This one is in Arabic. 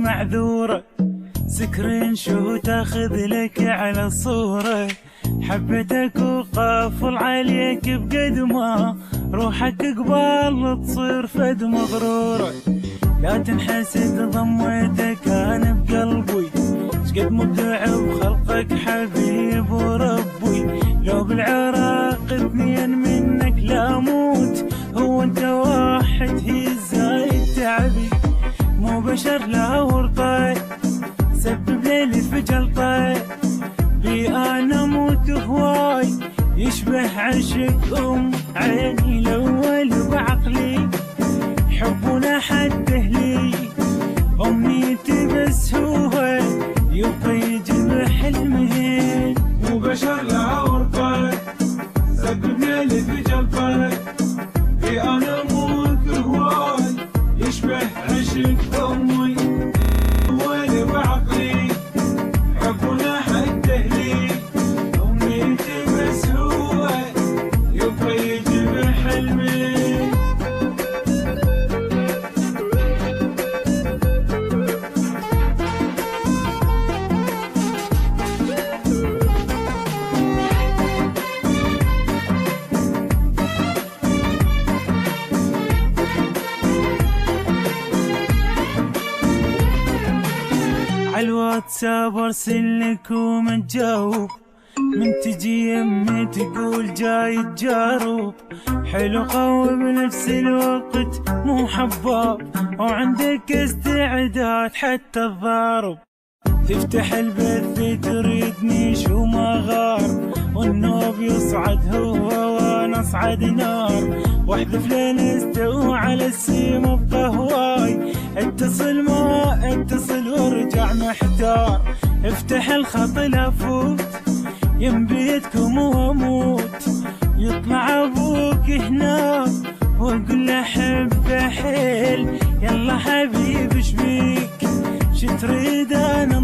معذورة، سكرين شو تاخذ لك على الصورة. حبيتك وقافل عليك بقد ما روحك قبال تصير فد مغرورة. لا تنحسد ضميتك انا بقلبي، شقد مبدع بخلقك حبيب وربي. لو بالعراق اثنين منك لا موت، هو انت واحد هي زايد تعبي. مو بشر لا ورطة سبب ليلي في جلطة، بي انا موت هواي يشبه عشق عيني الاول بعقلي. حبنا حد لي امنيتي بس هو يبقى يجيب حلمي. مو بشر لا ورطة سبب ليلي في جلطة، بي انا موت هواي يشبه عشق امي الاول بعقلي. حبنا حد لي امنيتي بس هو يبقى يجيب حلمي. عالواتساب ارسل لك وما تجاوب، من تجي يمي تقول جاي تجارب. حلو قوي بنفس الوقت مو حباب، وعندك استعداد حتى الضارب. تفتح البث تريدني شو ما غار، والنوب يصعد هو وانا اصعد نار. واحذف لنسته وعلى السيم بقهواي، اتصل ما اتصل وارجع محتار. افتح الخط لا فوت يم بيتكم واموت، يطلع ابوك هنا واقول له حبه حيل. يلا حبيب شبيك شتريد انا